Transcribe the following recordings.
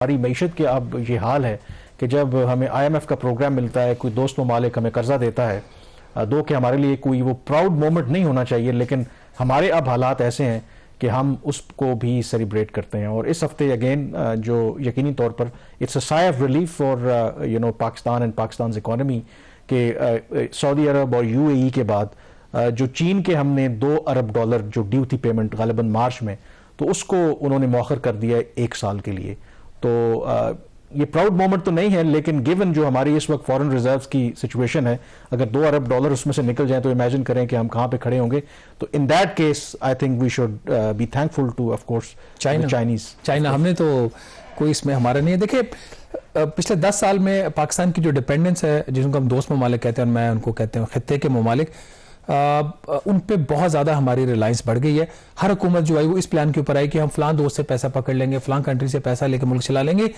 हमारी मईशत के अब ये हाल है कि जब हमें IMF का प्रोग्राम मिलता है, कोई दोस्त ममालिक हमें कर्जा देता है, दो कि हमारे लिए कोई वो प्राउड मोमेंट नहीं होना चाहिए, लेकिन हमारे अब हालात ऐसे हैं कि हम उसको भी सेलिब्रेट करते हैं। और इस हफ्ते अगेन जो यकीनी तौर पर it's a sigh of relief for Pakistan and Pakistan economy के सऊदी अरब और UAE के बाद जो चीन के हमने $2 अरब जो ड्यू थी पेमेंट गालिबन मार्च में, तो उसको उन्होंने मौखर कर दिया 1 साल के लिए। तो ये प्राउड मोमेंट तो नहीं है, लेकिन गिवन जो हमारी इस वक्त फॉरेन रिजर्व्स की सिचुएशन है, अगर $2 अरब उसमें से निकल जाए तो इमेजिन करें कि हम कहाँ पे खड़े होंगे। तो in that case I think we should be thankful to of course China. हमने तो कोई इसमें हमारा नहीं है। देखिए पिछले 10 साल में पाकिस्तान की जो डिपेंडेंस है, जिनको हम दोस्त ममालिक कहते हैं और मैं उनको कहते हैं खित्ते के ममालिक, उन पे बहुत ज़्यादा हमारी रिलायंस बढ़ गई है। हर हुकूमत जो आई वो इस प्लान के ऊपर आई कि हम फलां दोस्त से पैसा पकड़ लेंगे, फलां कंट्री से पैसा लेकर मुल्क चला लेंगे।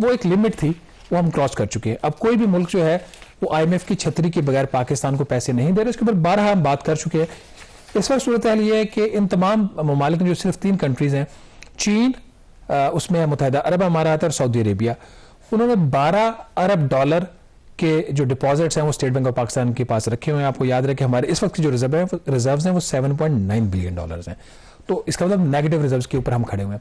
वो एक लिमिट थी, वो हम क्रॉस कर चुके हैं। अब कोई भी मुल्क जो है वो IMF की छतरी के बगैर पाकिस्तान को पैसे नहीं दे रहे। इसके ऊपर 12 हम बात कर चुके हैं। इस वक्त सूरत हाल ये है कि इन तमाम ममालिक में जो सिर्फ 3 कंट्रीज हैं, चीन, उसमें मुत्तहिदा अरब अमारात और सऊदी अरेबिया, उन्होंने $12 अरब के जो डिपॉजिट्स हैं वो स्टेट बैंक ऑफ पाकिस्तान के पास रखे हुए हैं। आपको याद रहे कि हमारे इस वक्त की जो रिजर्व्स हैं वो $7.9 बिलियन हैं। तो इसका मतलब नेगेटिव रिजर्व्स के ऊपर हम खड़े हुए हैं।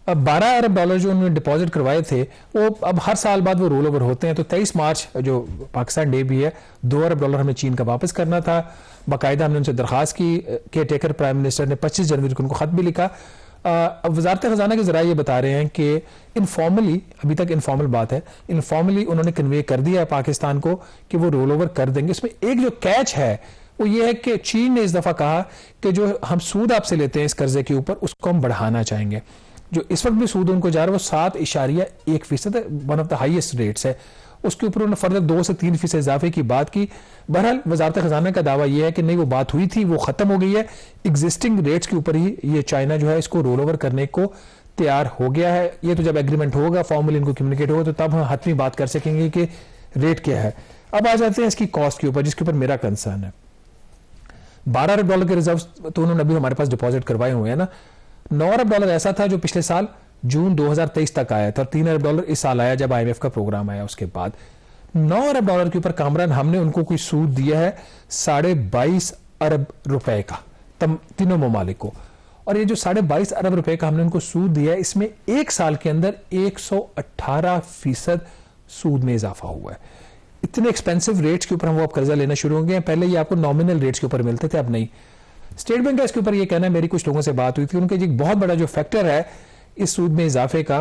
अब $12 अरब जो उन्होंने डिपॉजिट करवाए थे वो अब हर साल बाद वो रोल ओवर होते हैं। तो 23 मार्च जो पाकिस्तान डे भी है, $2 अरब हमें चीन का वापस करना था। बाकायदा हमने उनसे दरख्वास्त की, केयर टेकर प्राइम मिनिस्टर ने 25 जनवरी को उनको खत भी लिखा। अब वजारत खजाना के जरा ये बता रहे हैं कि इनफॉर्मली, अभी तक इनफॉर्मल बात है, इनफॉर्मली उन्होंने कन्वे कर दिया है पाकिस्तान को कि वो रोल ओवर कर देंगे। इसमें एक जो कैच है वो ये है कि चीन ने इस दफा कहा कि जो हम सूद आपसे लेते हैं इस कर्जे के ऊपर, उसको हम बढ़ाना चाहेंगे। जो इस वक्त भी सूद उनको जा रहा है वो 7.1% है, one of the highest rates है। उसके ऊपर उन्होंने फर्दर 2 से 3% इजाफे की बात की। बहरहाल वजारत खजाना का दावा यह है कि नहीं, वो बात हुई थी, वो खत्म हो गई है। एग्जिस्टिंग रेट्स के ऊपर ही ये चाइना जो है इसको रोल ओवर करने को तैयार हो गया है। ये तो जब एग्रीमेंट होगा, फॉर्मली इनको कम्युनिकेट होगा, तो तब हम हतमी बात कर सकेंगे कि रेट क्या है। अब आ जाते हैं इसकी कॉस्ट के ऊपर, जिसके ऊपर मेरा कंसर्न है। $12 अरब के रिजर्व तो उन्होंने अभी हमारे पास डिपॉजिट करवाए हुए हैं ना। $9 अरब ऐसा था जो पिछले साल जून 2023 तक आया था, $3 अरब इस साल आया जब IMF का प्रोग्राम आया। उसके बाद $9 अरब के ऊपर कामरान हमने उनको कोई सूद दिया है $22.5 अरब का तीनों ममालिक को। और ये जो $22.5 अरब का हमने उनको सूद दिया है, इसमें 1 साल के अंदर 118% सूद में इजाफा हुआ है। इतने एक्सपेंसिव रेट्स के ऊपर हम वो अब कर्जा लेना शुरू हो गए हैं। पहले ये आपको नॉमिनल रेट्स के ऊपर मिलते थे, अब नहीं। स्टेट बैंक का इसके ऊपर ये कहना है, मेरी कुछ लोगों से बात हुई थी, उनके एक बहुत बड़ा जो फैक्टर है इस सूद में इजाफे का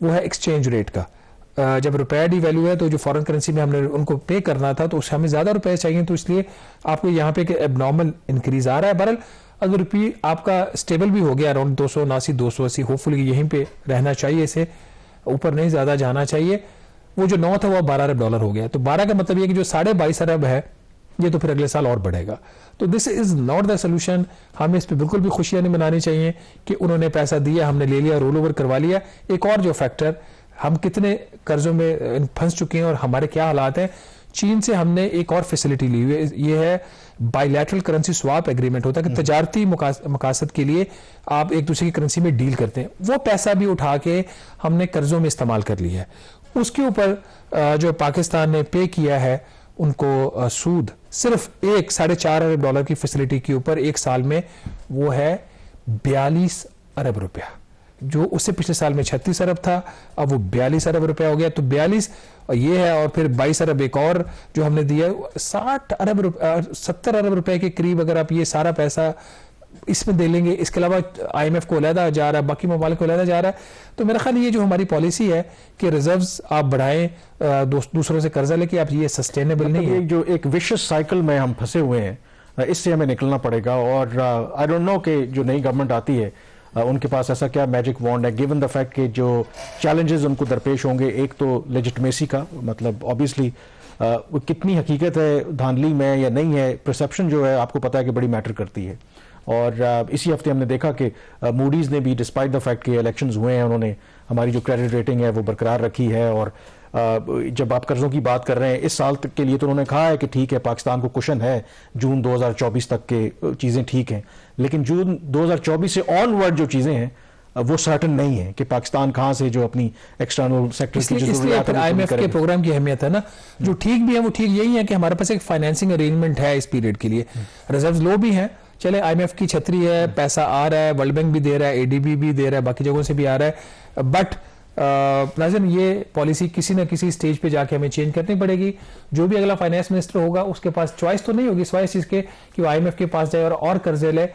वो है एक्सचेंज रेट का। जब रुपया डिवैल्यू है तो जो फॉरेन करेंसी में हमने उनको पे करना था, तो उससे हमें ज्यादा रुपए चाहिए, तो इसलिए आपको यहाँ पे एबनॉर्मल इंक्रीज आ रहा है। बहरहाल अगर रुपये आपका स्टेबल भी हो गया अराउंड 279 280, होपफुली यहीं पे रहना चाहिए, इसे ऊपर नहीं ज्यादा जाना चाहिए। वो जो 9 था वो $12 अरब हो गया। तो 12 का मतलब ये कि जो $22.5 अरब है ये तो फिर अगले साल और बढ़ेगा। तो this is not the solution. हमें इस पर बिल्कुल भी खुशियां नहीं मनानी चाहिए कि उन्होंने पैसा दिया, हमने ले लिया, रोल ओवर करवा लिया। एक और जो फैक्टर, हम कितने कर्जों में फंस चुके हैं और हमारे क्या हालात हैं। चीन से हमने एक और फैसिलिटी ली हुई है, ये है बायलैटरल करेंसी स्वाप एग्रीमेंट। होता है कि तजारती मकासद के लिए आप एक दूसरे की करेंसी में डील करते हैं। वो पैसा भी उठा के हमने कर्जों में इस्तेमाल कर लिया है। उसके ऊपर जो पाकिस्तान ने पे किया है उनको सूद सिर्फ $4.5 अरब की फैसिलिटी के ऊपर 1 साल में वो है $42 अरब। जो उससे पिछले साल में 36 अरब था, अब वो $42 अरब हो गया। तो 42 ये है, और फिर 22 अरब एक और जो हमने दिया, 70 अरब रुपए के करीब अगर आप ये सारा पैसा इसमें दे लेंगे। इसके अलावा IMF को अलहदा जा रहा है, बाकी ममालिक को अलहदा जा रहा है। तो मेरा ख्याल ये जो हमारी पॉलिसी है कि रिजर्व्स आप बढ़ाएं, दूसरों से कर्जा लेके, आप ये सस्टेनेबल नहीं है। जो एक विशियस साइकिल में हम फंसे हुए हैं, इससे हमें निकलना पड़ेगा। और आई डोंट नो कि जो नई गवर्नमेंट आती है उनके पास ऐसा क्या मैजिक वॉन्ड है, गिवन द फैक्ट कि जो चैलेंजेस उनको दरपेश होंगे। एक तो लेजिटमेसी का, मतलब ऑब्वियसली कितनी हकीकत है धांधली में या नहीं है, परसेप्शन जो है आपको पता है कि बड़ी मैटर करती है। और इसी हफ्ते हमने देखा कि मूडीज ने भी, डिस्पाइट द फैक्ट कि इलेक्शंस हुए हैं, उन्होंने हमारी जो क्रेडिट रेटिंग है वो बरकरार रखी है। और जब आप कर्जों की बात कर रहे हैं इस साल तक के लिए, तो उन्होंने कहा है कि ठीक है पाकिस्तान को कुशन है, जून 2024 तक के चीज़ें ठीक हैं, लेकिन जून 2024 से ऑनवर्ड जो चीज़ें हैं वो सर्टन नहीं है कि पाकिस्तान कहाँ से जो अपनी एक्सटर्नल सेक्टर की जो इसलिए जरूरियात है वो पूरी IMF के करेगा। प्रोग्राम की अहमियत है ना। जो ठीक भी है वो ठीक यही है कि हमारे पास एक फाइनेंसिंग अरेंजमेंट है इस पीरियड के लिए, रिजर्व लो भी हैं, चले IMF की छतरी है, पैसा आ रहा है, वर्ल्ड बैंक भी दे रहा है, ADB भी दे रहा है, बाकी जगहों से भी आ रहा है, बट नाज़रीन ये पॉलिसी किसी ना किसी स्टेज पे जाके हमें चेंज करनी पड़ेगी। जो भी अगला फाइनेंस मिनिस्टर होगा उसके पास चॉइस तो नहीं होगी सिवाय इस चीज़ के कि वो IMF के पास जाए और कर्जे ले।